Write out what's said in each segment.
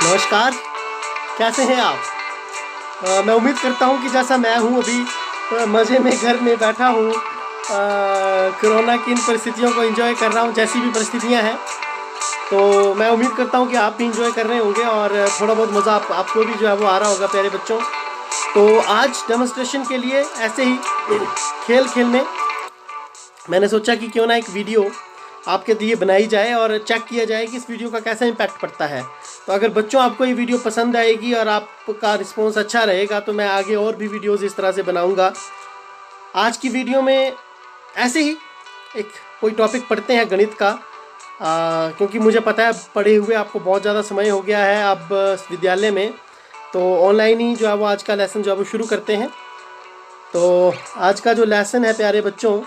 नमस्कार, कैसे हैं आप? मैं उम्मीद करता हूं कि जैसा मैं हूं अभी मज़े में घर में बैठा हूं, कोरोना की इन परिस्थितियों को एंजॉय कर रहा हूं जैसी भी परिस्थितियां हैं। तो मैं उम्मीद करता हूं कि आप भी एंजॉय कर रहे होंगे और थोड़ा बहुत मज़ा आपको भी जो है वो आ रहा होगा प्यारे बच्चों। तो आज डेमोन्स्ट्रेशन के लिए ऐसे ही खेल खेल में मैंने सोचा कि क्यों ना एक वीडियो आपके लिए बनाई जाए और चेक किया जाए कि इस वीडियो का कैसा इम्पैक्ट पड़ता है। तो अगर बच्चों आपको ये वीडियो पसंद आएगी और आपका रिस्पॉन्स अच्छा रहेगा तो मैं आगे और भी वीडियोस इस तरह से बनाऊंगा। आज की वीडियो में ऐसे ही एक कोई टॉपिक पढ़ते हैं गणित का, क्योंकि मुझे पता है पढ़े हुए आपको बहुत ज़्यादा समय हो गया है अब विद्यालय में, तो ऑनलाइन ही जो है वो आज का लेसन जो है वो शुरू करते हैं। तो आज का जो लेसन है प्यारे बच्चों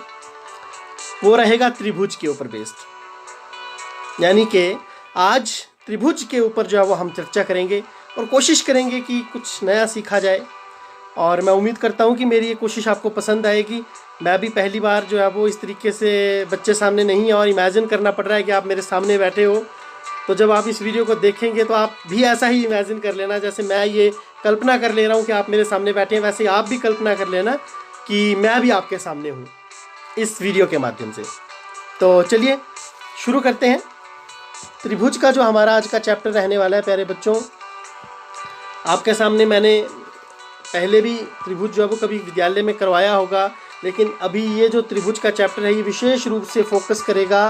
वो रहेगा त्रिभुज के ऊपर बेस्ड, यानी कि आज त्रिभुज के ऊपर जो है वो हम चर्चा करेंगे और कोशिश करेंगे कि कुछ नया सीखा जाए। और मैं उम्मीद करता हूँ कि मेरी ये कोशिश आपको पसंद आएगी। मैं भी पहली बार जो है वो इस तरीके से बच्चे सामने नहीं है और इमेजिन करना पड़ रहा है कि आप मेरे सामने बैठे हो। तो जब आप इस वीडियो को देखेंगे तो आप भी ऐसा ही इमेजिन कर लेना, जैसे मैं ये कल्पना कर ले रहा हूँ कि आप मेरे सामने बैठे हैं, वैसे आप भी कल्पना कर लेना कि मैं भी आपके सामने हूँ इस वीडियो के माध्यम से। तो चलिए शुरू करते हैं। त्रिभुज का जो हमारा आज का चैप्टर रहने वाला है प्यारे बच्चों, आपके सामने मैंने पहले भी त्रिभुज जो है वो कभी विद्यालय में करवाया होगा, लेकिन अभी ये जो त्रिभुज का चैप्टर है ये विशेष रूप से फोकस करेगा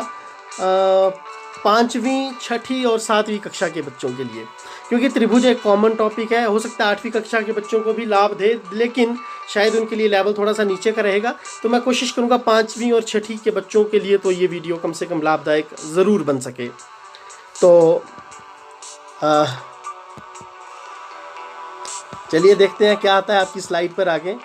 5वीं, 6ठी और 7वीं कक्षा के बच्चों के लिए, क्योंकि त्रिभुज एक कॉमन टॉपिक है। हो सकता है 8वीं कक्षा के बच्चों को भी लाभ दे, लेकिन शायद उनके लिए लेवल थोड़ा सा नीचे का रहेगा। तो मैं कोशिश करूँगा 5वीं और 6ठी के बच्चों के लिए तो ये वीडियो कम से कम लाभदायक ज़रूर बन सके। तो चलिए देखते हैं क्या आता है आपकी स्लाइड पर आगे।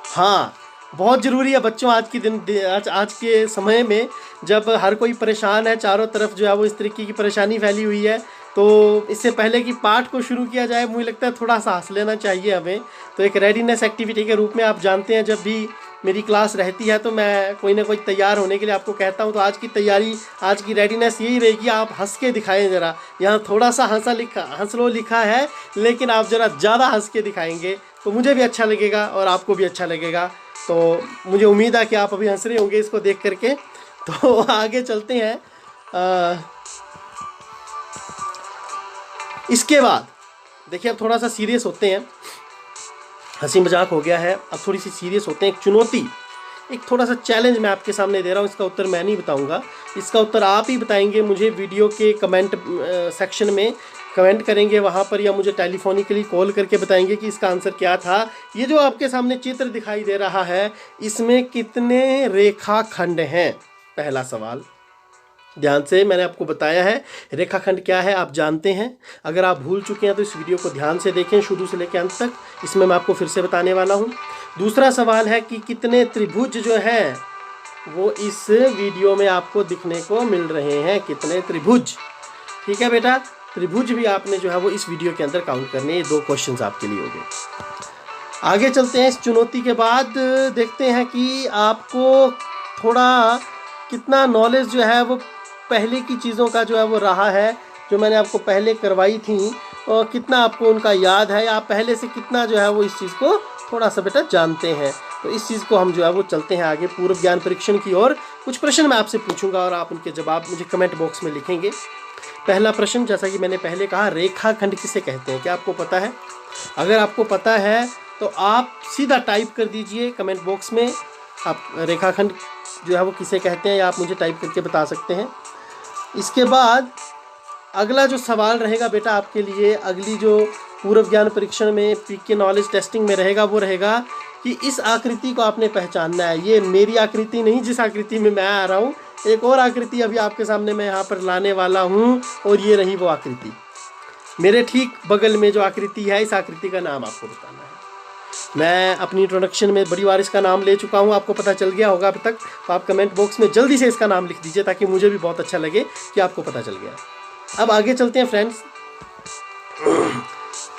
हाँ, बहुत ज़रूरी है बच्चों आज आज के समय में जब हर कोई परेशान है, चारों तरफ जो है वो इस तरीके की परेशानी फैली हुई है, तो इससे पहले कि पाठ को शुरू किया जाए मुझे लगता है थोड़ा सा हंस लेना चाहिए हमें। तो एक रेडीनेस एक्टिविटी के रूप में आप जानते हैं जब भी मेरी क्लास रहती है तो मैं कोई ना कोई तैयार होने के लिए आपको कहता हूं। तो आज की तैयारी, आज की रेडीनेस यही रहेगी, आप हंस के दिखाएं ज़रा। यहाँ थोड़ा सा हंस लो लिखा है, लेकिन आप ज़रा ज़्यादा हंस के दिखाएंगे तो मुझे भी अच्छा लगेगा और आपको भी अच्छा लगेगा। तो मुझे उम्मीद है कि आप अभी हंस रहे होंगे इसको देख करके। तो आगे चलते हैं। इसके बाद देखिए अब थोड़ा सा सीरियस होते हैं, हंसी मजाक हो गया है, अब थोड़ी सी सीरियस होते हैं। एक चुनौती, एक थोड़ा सा चैलेंज मैं आपके सामने दे रहा हूँ। इसका उत्तर मैं नहीं बताऊँगा, इसका उत्तर आप ही बताएंगे मुझे वीडियो के कमेंट सेक्शन में कमेंट करेंगे वहाँ पर, या मुझे टेलीफोनिकली कॉल करके बताएंगे कि इसका आंसर क्या था। ये जो आपके सामने चित्र दिखाई दे रहा है इसमें कितने रेखाखंड हैं? पहला सवाल ध्यान से, मैंने आपको बताया है रेखाखंड क्या है, आप जानते हैं। अगर आप भूल चुके हैं तो इस वीडियो को ध्यान से देखें शुरू से लेकर अंत तक, इसमें मैं आपको फिर से बताने वाला हूं। दूसरा सवाल है कि कितने त्रिभुज जो हैं वो इस वीडियो में आपको दिखने को मिल रहे हैं, कितने त्रिभुज। ठीक है बेटा, त्रिभुज भी आपने जो है वो इस वीडियो के अंदर काउंट करने। ये 2 क्वेश्चन आपके लिए हो गए। आगे चलते हैं। इस चुनौती के बाद देखते हैं कि आपको थोड़ा कितना नॉलेज जो है वो पहले की चीज़ों का जो है वो रहा है, जो मैंने आपको पहले करवाई थी, और कितना आपको उनका याद है, आप पहले से कितना जो है वो इस चीज़ को थोड़ा सा बेटा जानते हैं। तो इस चीज़ को हम जो है वो चलते हैं आगे पूर्व ज्ञान परीक्षण की ओर। कुछ प्रश्न मैं आपसे पूछूंगा और आप उनके जवाब मुझे कमेंट बॉक्स में लिखेंगे। पहला प्रश्न, जैसा कि मैंने पहले कहा, रेखाखंड किसे कहते हैं? क्या आपको पता है? अगर आपको पता है तो आप सीधा टाइप कर दीजिए कमेंट बॉक्स में, आप रेखाखंड जो है वो किसे कहते हैं, या आप मुझे टाइप करके बता सकते हैं। इसके बाद अगला जो सवाल रहेगा बेटा आपके लिए, अगली जो पूर्व ज्ञान परीक्षण में पीके नॉलेज टेस्टिंग में रहेगा, वो रहेगा कि इस आकृति को आपने पहचानना है। ये मेरी आकृति नहीं जिस आकृति में मैं आ रहा हूँ, एक और आकृति अभी आपके सामने मैं यहाँ पर लाने वाला हूँ, और ये रही वो आकृति। मेरे ठीक बगल में जो आकृति है, इस आकृति का नाम आपको बताना है। मैं अपनी इंट्रोडक्शन में बड़ी बार इसका नाम ले चुका हूँ, आपको पता चल गया होगा अब तक। तो आप कमेंट बॉक्स में जल्दी से इसका नाम लिख दीजिए ताकि मुझे भी बहुत अच्छा लगे कि आपको पता चल गया। अब आगे चलते हैं फ्रेंड्स।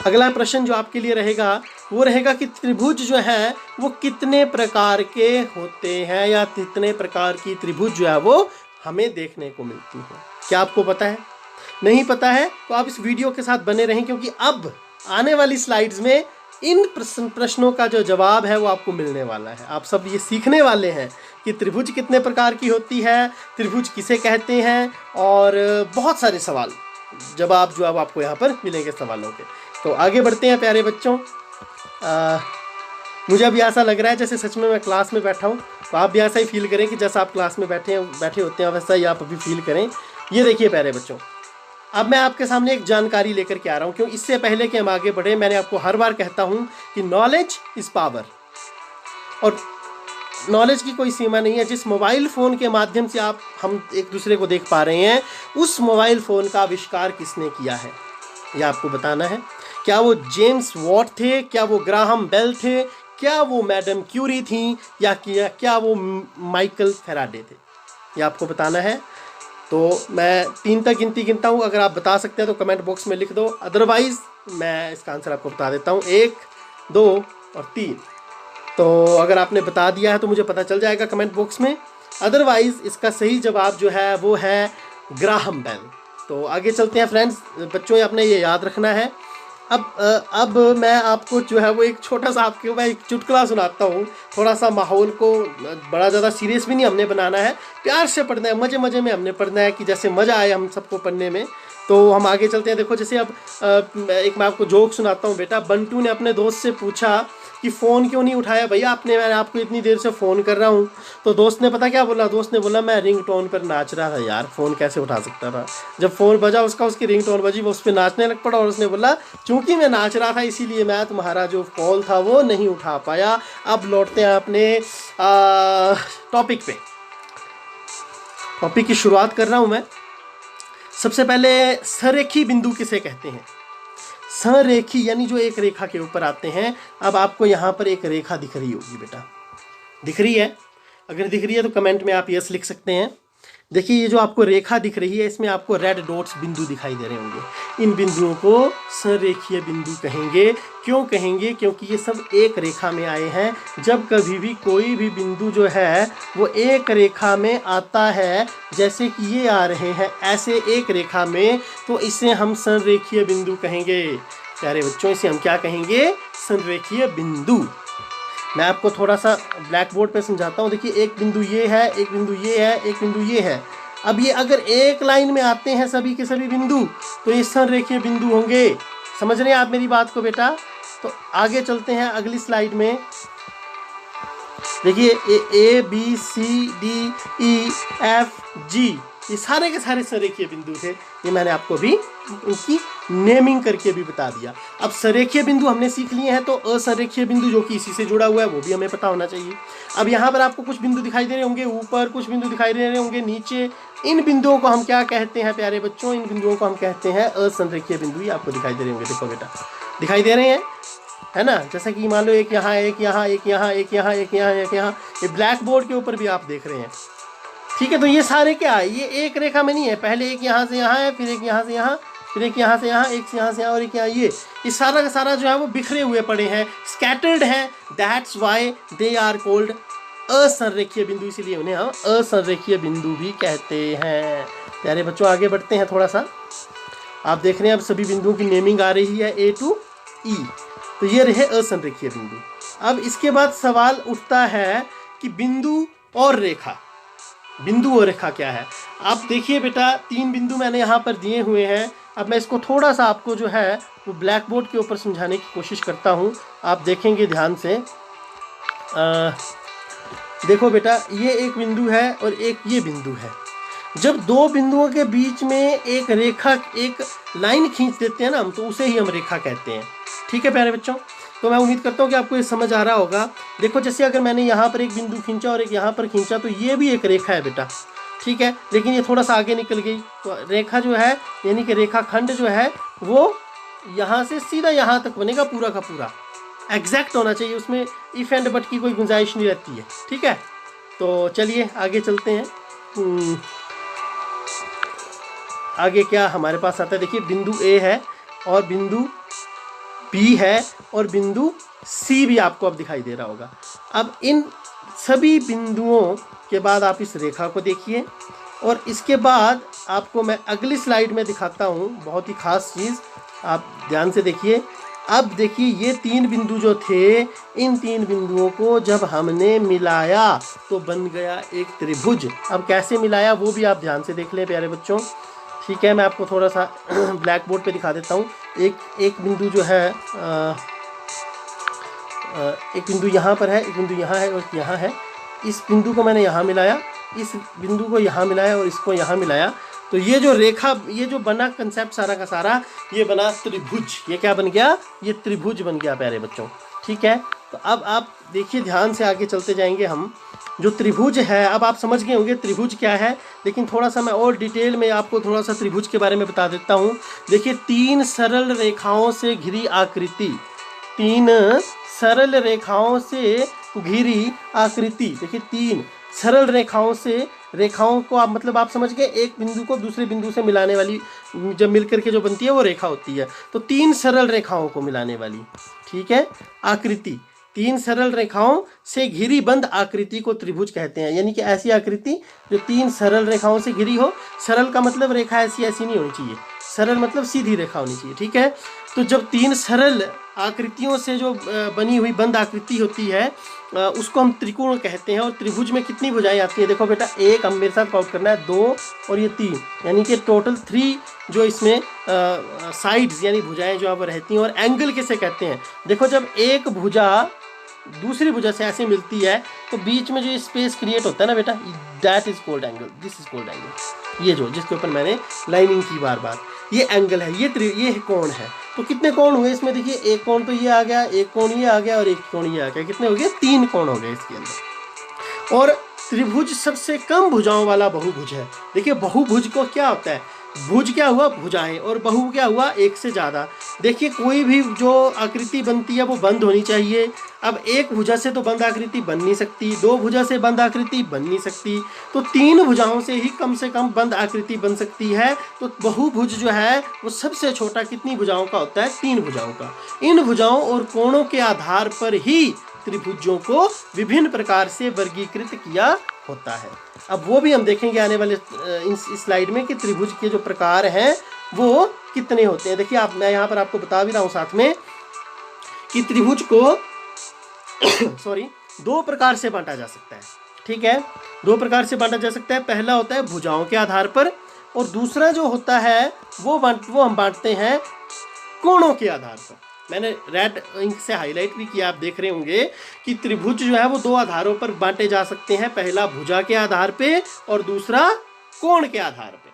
अगला प्रश्न जो आपके लिए रहेगा वो रहेगा कि त्रिभुज जो है वो कितने प्रकार के होते हैं, या कितने प्रकार की त्रिभुज जो है वो हमें देखने को मिलती है? क्या आपको पता है? नहीं पता है तो आप इस वीडियो के साथ बने रहें, क्योंकि अब आने वाली स्लाइड्स में इन प्रश्नों का जो जवाब है वो आपको मिलने वाला है। आप सब ये सीखने वाले हैं कि त्रिभुज कितने प्रकार की होती है, त्रिभुज किसे कहते हैं, और बहुत सारे सवाल जवाब जो अब आपको यहाँ पर मिलेंगे सवालों के। तो आगे बढ़ते हैं प्यारे बच्चों। मुझे अभी ऐसा लग रहा है जैसे सच में मैं क्लास में बैठा हूँ, तो आप भी ऐसा ही फील करें कि जैसा आप क्लास में बैठे होते हैं वैसा ही आप अभी फील करें। ये देखिए प्यारे बच्चों, अब मैं आपके सामने एक जानकारी लेकर के आ रहा हूँ, क्यों इससे पहले कि हम आगे बढ़े मैंने आपको हर बार कहता हूँ कि नॉलेज इज़ पावर, और नॉलेज की कोई सीमा नहीं है। जिस मोबाइल फ़ोन के माध्यम से हम एक दूसरे को देख पा रहे हैं, उस मोबाइल फ़ोन का आविष्कार किसने किया है यह आपको बताना है। क्या वो जेम्स वॉट थे, क्या वो ग्राहम बेल थे, क्या वो मैडम क्यूरी थी, या क्या वो माइकल फैराडे थे, यह आपको बताना है। तो मैं 3 तक गिनता हूँ, अगर आप बता सकते हैं तो कमेंट बॉक्स में लिख दो, अदरवाइज़ मैं इसका आंसर आपको बता देता हूँ। 1, 2 और 3। तो अगर आपने बता दिया है तो मुझे पता चल जाएगा कमेंट बॉक्स में, अदरवाइज़ इसका सही जवाब जो है वो है ग्राहम बेल। तो आगे चलते हैं फ्रेंड्स, बच्चों आपने ये याद रखना है। अब मैं आपको जो है वो एक छोटा सा आपके मैं एक चुटकुला सुनाता हूँ। थोड़ा सा माहौल को बड़ा ज़्यादा सीरियस भी नहीं हमने बनाना है, प्यार से पढ़ना है, मज़े मज़े में हमने पढ़ना है कि जैसे मज़ा आए हम सबको पढ़ने में। तो हम आगे चलते हैं। देखो जैसे अब एक मैं आपको जोक सुनाता हूँ। बेटा बंटू ने अपने दोस्त से पूछा कि फ़ोन क्यों नहीं उठाया भैया आपने, मैंने आपको इतनी देर से फ़ोन कर रहा हूँ। तो दोस्त ने पता क्या बोला, दोस्त ने बोला मैं रिंग टोन पर नाच रहा था यार, फ़ोन कैसे उठा सकता था। जब फ़ोन बजा उसकी रिंग टोन बजी, वो उस पर नाचने लग पड़ा और उसने बोला चूँकि मैं नाच रहा था इसीलिए मैं तुम्हारा जो कॉल था वो नहीं उठा पाया। अब लौटते हैं अपने टॉपिक पे। टॉपिक की शुरुआत कर रहा हूँ मैं। सबसे पहले संरेखी बिंदु किसे कहते हैं। संरेखी यानी जो एक रेखा के ऊपर आते हैं। अब आपको यहाँ पर एक रेखा दिख रही होगी बेटा, दिख रही है? अगर दिख रही है तो कमेंट में आप यस लिख सकते हैं। देखिए ये जो आपको रेखा दिख रही है इसमें आपको रेड डॉट्स बिंदु दिखाई दे रहे होंगे। इन बिंदुओं को संरेखीय बिंदु कहेंगे। क्यों कहेंगे? क्योंकि ये सब एक रेखा में आए हैं। जब कभी भी कोई भी बिंदु जो है वो एक रेखा में आता है, जैसे कि ये आ रहे हैं ऐसे एक रेखा में, तो इसे हम संरेखीय बिंदु कहेंगे। प्यारे बच्चों इसे हम क्या कहेंगे? संरेखीय बिंदु। मैं आपको थोड़ा सा ब्लैक बोर्ड पे समझाता हूँ। देखिए एक बिंदु ये है, एक बिंदु ये है, एक बिंदु ये है। अब ये अगर एक लाइन में आते हैं सभी के सभी बिंदु, तो ये संरेखीय बिंदु होंगे। समझ रहे हैं आप मेरी बात को बेटा? तो आगे चलते हैं अगली स्लाइड में। देखिए A B C D E F G ये सारे के सारे संरेखीय बिंदु थे। ये मैंने आपको भी उनकी नेमिंग करके भी बता दिया। अब संरेखीय बिंदु हमने सीख लिए हैं, तो असंरेखीय बिंदु जो कि इसी से जुड़ा हुआ है वो भी हमें पता होना चाहिए। अब यहाँ पर आपको कुछ बिंदु दिखाई दे रहे होंगे ऊपर, कुछ बिंदु दिखाई दे रहे होंगे नीचे। इन बिंदुओं को हम क्या कहते हैं प्यारे बच्चों? इन बिंदुओं को हम कहते हैं असंरेखीय बिंदु। ये आपको दिखाई दे रहे होंगे, देखो बेटा दिखाई दे रहे हैं, है ना? जैसा कि मान लो एक यहाँ, एक यहाँ, एक यहाँ, एक यहाँ, एक यहाँ, एक यहाँ। ये ब्लैक बोर्ड के ऊपर भी आप देख रहे हैं, ठीक है? तो ये सारे क्या है? ये एक रेखा में नहीं है। पहले एक यहाँ से यहाँ है, फिर एक यहाँ से यहाँ, फिर एक यहाँ से यहाँ, एक यहाँ से यहाँ और एक यहाँ। ये सारा का सारा जो है वो बिखरे हुए पड़े हैं, स्कैटर्ड हैं। That's why they are called असंरेखीय बिंदु, इसीलिए उन्हें हम असंरेखीय बिंदु भी कहते हैं। प्यारे बच्चों आगे बढ़ते हैं थोड़ा सा। आप देख रहे हैं अब सभी बिंदुओं की नेमिंग आ रही है A to E। तो ये रहे असंरेखीय बिंदु। अब इसके बाद सवाल उठता है कि बिंदु और रेखा, बिंदु और रेखा क्या है? आप देखिए बेटा 3 बिंदु मैंने यहाँ पर दिए हुए हैं। अब मैं इसको थोड़ा सा आपको जो है वो ब्लैक बोर्ड के ऊपर समझाने की कोशिश करता हूँ। आप देखेंगे ध्यान से। देखो बेटा ये एक बिंदु है और एक ये बिंदु है। जब दो बिंदुओं के बीच में एक रेखा, एक लाइन खींच देते हैं ना हम, तो उसे ही हम रेखा कहते हैं। ठीक है प्यारे बच्चों? तो मैं उम्मीद करता हूँ कि आपको ये समझ आ रहा होगा। देखो जैसे अगर मैंने यहाँ पर एक बिंदु खींचा और एक यहाँ पर खींचा, तो ये भी एक रेखा है बेटा, ठीक है? लेकिन ये थोड़ा सा आगे निकल गई, तो रेखा जो है यानी कि रेखा खंड जो है वो यहाँ से सीधा यहाँ तक बनेगा, पूरा का पूरा एग्जैक्ट होना चाहिए। उसमें इफ एंड बट की कोई गुंजाइश नहीं रहती है, ठीक है? तो चलिए आगे चलते हैं। आगे क्या हमारे पास आता है? देखिए बिंदु ए है और बिंदु बी है और बिंदु सी भी आपको अब दिखाई दे रहा होगा। अब इन सभी बिंदुओं के बाद आप इस रेखा को देखिए और इसके बाद आपको मैं अगली स्लाइड में दिखाता हूँ बहुत ही खास चीज़, आप ध्यान से देखिए। अब देखिए ये 3 बिंदु जो थे, इन 3 बिंदुओं को जब हमने मिलाया तो बन गया एक त्रिभुज। अब कैसे मिलाया वो भी आप ध्यान से देख लें प्यारे बच्चों। ठीक है, मैं आपको थोड़ा सा ब्लैक बोर्ड पे दिखा देता हूँ। एक बिंदु जो है एक बिंदु यहाँ पर है, एक बिंदु यहाँ है और यहाँ है। इस बिंदु को मैंने यहाँ मिलाया, इस बिंदु को यहाँ मिलाया और इसको यहाँ मिलाया, तो ये जो रेखा, ये जो बना कंसेप्ट सारा का सारा, ये बना त्रिभुज। ये क्या बन गया? ये त्रिभुज बन गया प्यारे बच्चों। ठीक है, तो अब आप देखिए, ध्यान से आगे चलते जाएंगे हम। जो त्रिभुज है, अब आप समझ गए होंगे त्रिभुज क्या है, लेकिन थोड़ा सा मैं और डिटेल में आपको थोड़ा सा त्रिभुज के बारे में बता देता हूँ। देखिए 3 सरल रेखाओं से घिरी आकृति, 3 सरल रेखाओं से घिरी आकृति। देखिए 3 सरल रेखाओं से, रेखाओं को आप मतलब आप समझ गए, एक बिंदु को दूसरे बिंदु से मिलाने वाली, जब मिलकर के जो बनती है वो रेखा होती है। तो 3 सरल रेखाओं को मिलाने वाली, ठीक है, आकृति, 3 सरल रेखाओं से घिरी बंद आकृति को त्रिभुज कहते हैं। यानी कि ऐसी आकृति जो 3 सरल रेखाओं से घिरी हो। सरल का मतलब रेखा ऐसी ऐसी नहीं होनी चाहिए, सरल मतलब सीधी रेखा होनी चाहिए। ठीक है, तो जब 3 सरल आकृतियों से जो बनी हुई बंद आकृति होती है उसको हम त्रिकोण कहते हैं। और त्रिभुज में कितनी भुजाएं आती हैं? देखो बेटा, 1, अब मेरे साथ काउंट करना है, 2 और ये 3, यानी कि टोटल 3 जो इसमें साइड्स यानी भुजाएं जो अब रहती हैं। और एंगल किसे कहते हैं? देखो जब एक भुजा दूसरी भुजा से ऐसे मिलती है तो बीच में जो स्पेस क्रिएट होता है ना बेटा, that is called angle, this is called angle. ये जो जिसके ऊपर मैंने लाइनिंग की बार बार, ये एंगल है, ये कोण है। तो कितने कोण हुए इसमें? देखिए एक कोण तो ये आ गया, एक कोण ये आ गया और एक कोण ये आ गया। कितने हो गए? 3 कोण हो गए इसके अंदर। और त्रिभुज सबसे कम भुजाओं वाला बहुभुज है। देखिए बहुभुज को क्या होता है? भुज क्या हुआ? भुजाएं, और बहु क्या हुआ? एक से ज़्यादा। देखिए कोई भी जो आकृति बनती है वो बंद होनी चाहिए। अब एक भुजा से तो बंद आकृति बन नहीं सकती, 2 भुजा से बंद आकृति बन नहीं सकती, तो 3 भुजाओं से ही कम से कम बंद आकृति बन सकती है। तो बहुभुज जो है वो सबसे छोटा कितनी भुजाओं का होता है? 3 भुजाओं का। इन भुजाओं और कोणों के आधार पर ही त्रिभुजों को विभिन्न प्रकार से वर्गीकृत किया होता है। अब वो भी हम देखेंगे आने वाले इस स्लाइड में कि त्रिभुज के जो प्रकार हैं वो कितने होते हैं। देखिए आप, मैं यहाँ पर आपको बता भी रहा हूँ साथ में कि त्रिभुज को सॉरी 2 प्रकार से बांटा जा सकता है। ठीक है, 2 प्रकार से बांटा जा सकता है। पहला होता है भुजाओं के आधार पर, और दूसरा जो होता है वो हम बांटते हैं कोणों के आधार पर। मैंने रेड इंक से हाईलाइट भी किया, आप देख रहे होंगे कि त्रिभुज जो है वो 2 आधारों पर बांटे जा सकते हैं। पहला भुजा के आधार पे और दूसरा कोण के आधार पे।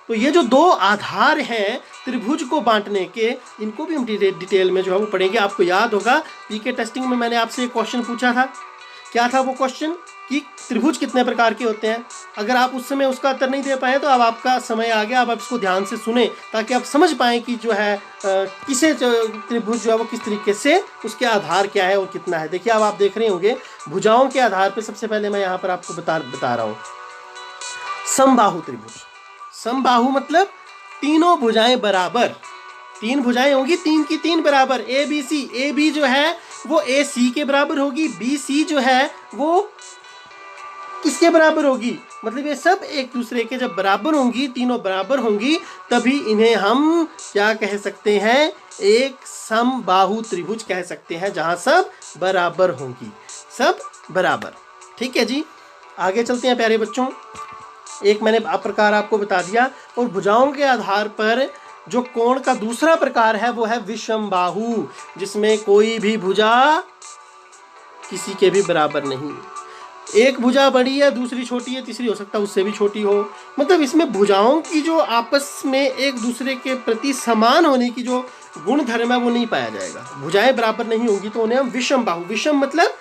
तो ये जो 2 आधार हैं त्रिभुज को बांटने के, इनको भी हम डिटेल में जो है वो पढ़ेंगे। आपको याद होगा पीके टेस्टिंग में मैंने आपसे एक क्वेश्चन पूछा था। क्या था वो क्वेश्चन? कि त्रिभुज कितने प्रकार के होते हैं। अगर आप उस समय उसका उत्तर नहीं दे पाए तो अब आपका समय आ गया, अब आप इसको ध्यान से सुने ताकि आप समझ पाएँ कि जो है किसे त्रिभुज जो है वो किस तरीके से, उसके आधार क्या है और कितना है। देखिए अब आप देख रहे होंगे भुजाओं के आधार पर सबसे पहले मैं यहाँ पर आपको बता रहा हूँ समबाहु त्रिभुज। समबाहु मतलब तीनों भुजाएं बराबर, 3 भुजाएं होंगी, 3 की 3 बराबर। ए बी सी, ए बी जो है वो ए सी के बराबर होगी, बी सी जो है वो किसके बराबर होगी? मतलब ये सब एक दूसरे के जब बराबर होंगी, तीनों बराबर होंगी, तभी इन्हें हम क्या कह सकते हैं? एक समबाहु त्रिभुज कह सकते हैं, जहां सब बराबर होंगी, सब बराबर। ठीक है जी, आगे चलते हैं प्यारे बच्चों। एक मैंने प्रकार आपको बता दिया। और भुजाओं के आधार पर जो कोण का दूसरा प्रकार है वो है विषमबाहु, जिसमें कोई भी भुजा किसी के भी बराबर नहीं। एक भुजा बड़ी है, दूसरी छोटी है, तीसरी हो सकता है उससे भी छोटी हो। मतलब इसमें भुजाओं की जो आपस में एक दूसरे के प्रति समान होने की जो गुण धर्म है वो नहीं पाया जाएगा। भुजाएं बराबर नहीं होंगी तो उन्हें हम विषमबाहु, विषम मतलब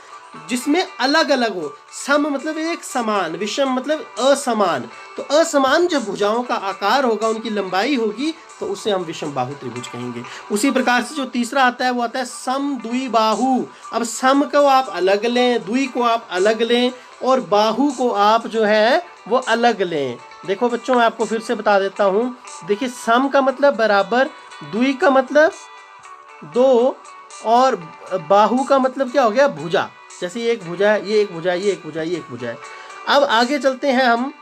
जिसमें अलग अलग हो, सम मतलब एक समान, विषम मतलब असमान। तो असमान जब भुजाओं का आकार होगा, उनकी लंबाई होगी, तो उसे हम विषमबाहु त्रिभुज कहेंगे। उसी प्रकार से जो तीसरा आता है वो आता है समद्विबाहु। अब सम को आप अलग लें, द्वि को आप अलग लें और बाहु को आप जो है वो अलग लें। देखो बच्चों मैं आपको फिर से बता देता हूँ। देखिए सम का मतलब बराबर, द्वि का मतलब 2 और बाहु का मतलब क्या हो गया? भुजा। जैसे ये एक भुजा है, ये एक भुजा है, ये एक भुजा है, ये एक भुजा है। अब आगे चलते हैं हम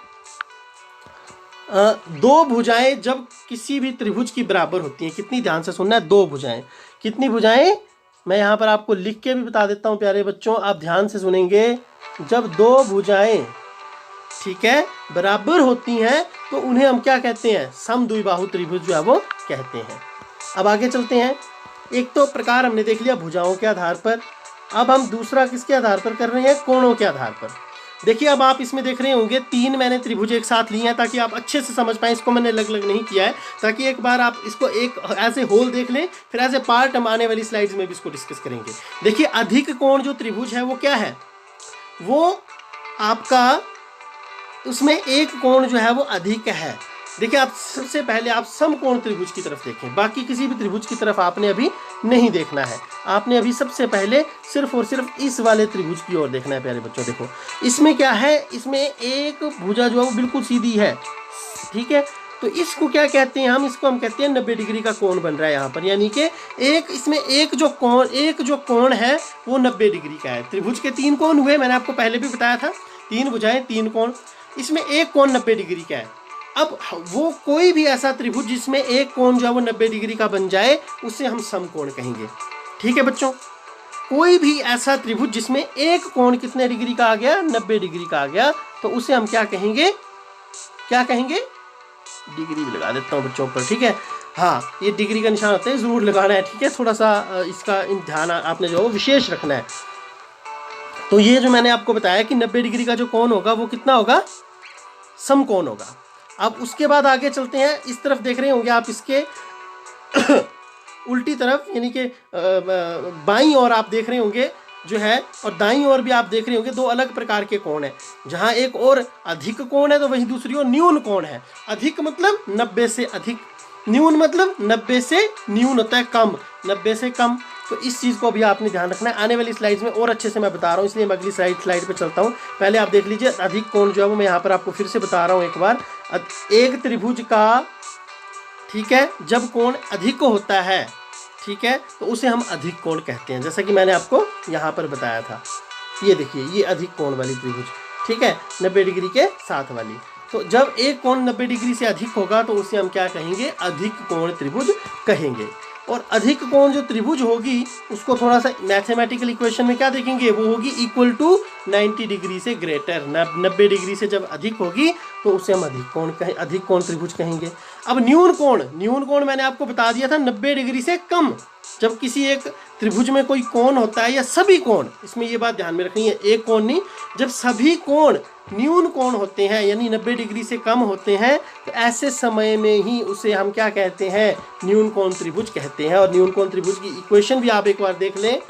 दो भुजाएं जब किसी भी त्रिभुज की बराबर होती हैं, कितनी, ध्यान से सुनना है, दो भुजाएं, कितनी भुजाएं, मैं यहाँ पर आपको लिख के भी बता देता हूँ प्यारे बच्चों, आप ध्यान से सुनेंगे। जब दो भुजाएं, ठीक है, बराबर होती हैं तो उन्हें हम क्या कहते हैं, समद्विबाहु त्रिभुज जो है वो कहते हैं। अब आगे चलते हैं। एक तो प्रकार हमने देख लिया भुजाओं के आधार पर, अब हम दूसरा किसके आधार पर कर रहे हैं, कोणों के आधार पर। देखिए अब आप इसमें देख रहे होंगे 3 मैंने त्रिभुज एक साथ लिए हैं ताकि आप अच्छे से समझ पाएं, इसको मैंने अलग अलग नहीं किया है ताकि एक बार आप इसको एक एज ए होल देख लें, फिर एज ए पार्ट हम आने वाली स्लाइड्स में भी इसको डिस्कस करेंगे। देखिए अधिक कोण जो त्रिभुज है वो क्या है, वो आपका उसमें एक कोण जो है वो अधिक है। देखिए आप सबसे पहले आप समकोण त्रिभुज की तरफ देखें, बाकी किसी भी त्रिभुज की तरफ आपने अभी नहीं देखना है, आपने अभी सबसे पहले सिर्फ और सिर्फ इस वाले त्रिभुज की ओर देखना है। प्यारे बच्चों देखो इसमें क्या है, इसमें एक भुजा जो है वो बिल्कुल सीधी है, ठीक है, तो इसको क्या कहते हैं हम, इसको हम कहते हैं 90 डिग्री का कोण बन रहा है यहाँ पर, यानी कि एक इसमें एक जो कोण है वो 90 डिग्री का है। त्रिभुज के 3 कोण हुए, मैंने आपको पहले भी बताया था, 3 भुजाएं 3 कोण, इसमें एक कोण 90 डिग्री का है। अब वो कोई भी ऐसा त्रिभुज जिसमें एक कोण जो है वो 90 डिग्री का बन जाए उसे हम समकोण कहेंगे, ठीक है बच्चों। कोई भी ऐसा त्रिभुज जिसमें एक कोण कितने डिग्री का आ गया, 90 डिग्री का आ गया, तो उसे हम क्या कहेंगे, क्या कहेंगे, डिग्री भी लगा देता हूँ बच्चों पर, ठीक है, हाँ ये डिग्री का निशान होता है, जरूर लगाना है, ठीक है, थोड़ा सा इसका ध्यान आपने जो है विशेष रखना है। तो ये जो मैंने आपको बताया कि 90 डिग्री का जो कोण होगा वो कितना होगा, समकोण होगा। अब उसके बाद आगे चलते हैं, इस तरफ देख रहे होंगे आप इसके उल्टी तरफ, यानी कि बाईं ओर आप देख रहे होंगे जो है, और दाईं ओर भी आप देख रहे होंगे, दो अलग प्रकार के कोण हैं, जहां एक और अधिक कोण है तो वहीं दूसरी ओर न्यून कोण है। अधिक मतलब 90 से अधिक, न्यून मतलब 90 से न्यून होता है कम, 90 से कम। तो इस चीज़ को भी आपने ध्यान रखना है, आने वाली स्लाइड्स में और अच्छे से मैं बता रहा हूँ, इसलिए मैं अगली स्लाइड पे चलता हूँ। पहले आप देख लीजिए अधिक कोण जो है वो मैं यहाँ पर आपको फिर से बता रहा हूँ एक बार। एक त्रिभुज का, ठीक है, जब कोण अधिक होता है, ठीक है, तो उसे हम अधिक कोण कहते हैं, जैसा कि मैंने आपको यहाँ पर बताया था। ये देखिए ये अधिक कोण वाली त्रिभुज, ठीक है, 90 डिग्री के साथ वाली। तो जब एक कोण 90 डिग्री से अधिक होगा तो उसे हम क्या कहेंगे, अधिक कोण त्रिभुज कहेंगे। और अधिक कोण जो त्रिभुज होगी उसको थोड़ा सा मैथमेटिकल इक्वेशन में क्या देखेंगे, वो होगी इक्वल टू 90 डिग्री से ग्रेटर, 90 डिग्री से जब अधिक होगी तो उसे हम अधिक कोण त्रिभुज कहेंगे। अब न्यून कोण मैंने आपको बता दिया था 90 डिग्री से कम, जब किसी एक त्रिभुज में कोई कोण होता है या सभी कोण, इसमें ये बात ध्यान में रखनी है, एक कोण नहीं, जब सभी कोण न्यून कोण होते हैं यानी 90 डिग्री से कम होते हैं तो ऐसे समय में ही उसे हम क्या कहते हैं, न्यून कोण त्रिभुज कहते हैं। और न्यून कोण त्रिभुज की इक्वेशन भी आप एक बार देख लें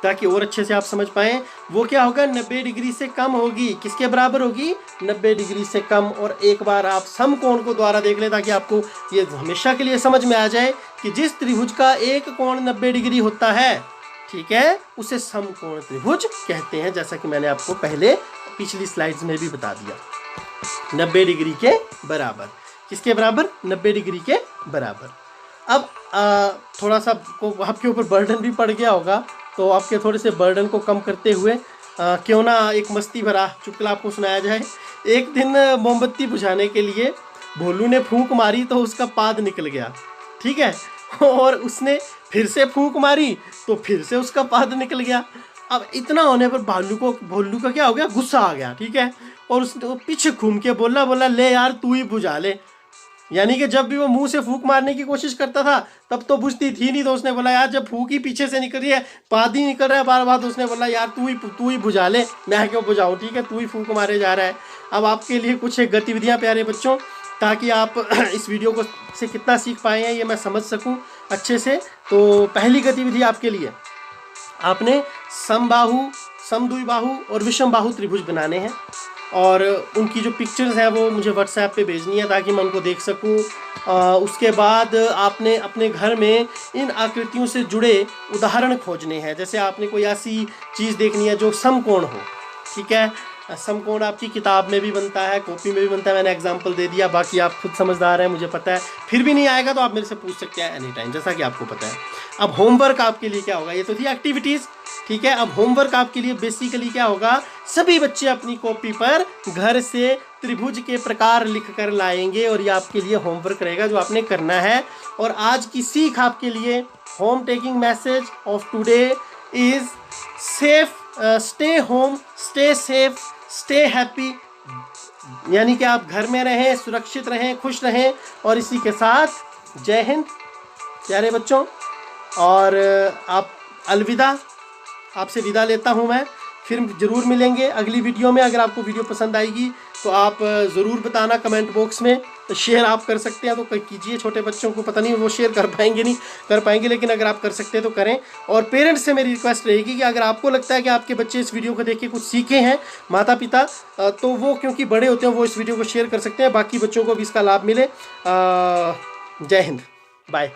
ताकि और अच्छे से आप समझ पाएं। वो क्या होगा, 90 डिग्री से कम होगी, किसके बराबर होगी, 90 डिग्री से कम। और एक बार आप समकोण को द्वारा देख लें ताकि आपको ये हमेशा के लिए समझ में आ जाए कि जिस त्रिभुज का एक कोण 90 डिग्री होता है, ठीक है, उसे समकोण त्रिभुज कहते हैं, जैसा कि मैंने आपको पहले पिछली स्लाइड्स में भी बता दिया। 90 डिग्री के बराबर, किसके बराबर, 90 डिग्री के बराबर। अब थोड़ा सा आपके ऊपर बर्डन भी पड़ गया होगा, तो आपके थोड़े से बर्डन को कम करते हुए क्यों ना एक मस्ती भरा चुटकुला आपको सुनाया जाए। एक दिन मोमबत्ती बुझाने के लिए भोलू ने फूंक मारी तो उसका पाद निकल गया, ठीक है, और उसने फिर से फूंक मारी तो फिर से उसका पाद निकल गया। अब इतना होने पर भोलू का क्या हो गया, गुस्सा आ गया, ठीक है, और उसने पीछे घूम के बोला ले यार तू ही बुझा ले। यानी कि जब भी वो मुंह से फूंक मारने की कोशिश करता था तब तो बुझती थी नहीं, तो उसने बोला यार जब फूंक ही पीछे से निकल रही है, पाद ही निकल रहा है बार बार, तो उसने बोला यार तू ही बुझा ले, मैं क्यों बुझाऊँ, ठीक है, तू ही फूंक मारे जा रहा है। अब आपके लिए कुछ गतिविधियाँ प्यारे बच्चों, ताकि आप इस वीडियो को से कितना सीख पाए हैं ये मैं समझ सकूं अच्छे से। तो पहली गतिविधि आपके लिए, आपने समबाहु, समद्विबाहु और विषमबाहु त्रिभुज बनाने हैं और उनकी जो पिक्चर्स हैं वो मुझे व्हाट्सएप पे भेजनी है ताकि मैं उनको देख सकूं। उसके बाद आपने अपने घर में इन आकृतियों से जुड़े उदाहरण खोजने हैं, जैसे आपने कोई ऐसी चीज़ देखनी है जो समकोण हो, ठीक है, समकोण आपकी किताब में भी बनता है, कॉपी में भी बनता है, मैंने एग्जांपल दे दिया, बाकी आप खुद समझदार हैं मुझे पता है, फिर भी नहीं आएगा तो आप मेरे से पूछ सकते हैं एनी टाइम, जैसा कि आपको पता है। अब होमवर्क आपके लिए क्या होगा, ये तो थी एक्टिविटीज़, ठीक है। अब होमवर्क आपके लिए बेसिकली क्या होगा सभी बच्चे अपनी कॉपी पर घर से त्रिभुज के प्रकार लिख कर लाएंगे और ये आपके लिए होमवर्क रहेगा जो आपने करना है। और आज की सीख आपके लिए home taking message of today is safe, stay home, stay safe, stay happy, यानी कि आप घर में रहें, सुरक्षित रहें, खुश रहें। और इसी के साथ जय हिंद प्यारे बच्चों, और आप अलविदा, आपसे विदा लेता हूं मैं। फिर ज़रूर मिलेंगे अगली वीडियो में। अगर आपको वीडियो पसंद आएगी तो आप ज़रूर बताना कमेंट बॉक्स में, तो शेयर आप कर सकते हैं तो कीजिए। छोटे बच्चों को पता नहीं वो शेयर कर पाएंगे नहीं कर पाएंगे, लेकिन अगर आप कर सकते हैं तो करें। और पेरेंट्स से मेरी रिक्वेस्ट रहेगी कि अगर आपको लगता है कि आपके बच्चे इस वीडियो को देख के कुछ सीखे हैं, माता पिता, तो वो क्योंकि बड़े होते हैं वो इस वीडियो को शेयर कर सकते हैं, बाकी बच्चों को भी इसका लाभ मिले। जय हिंद, बाय।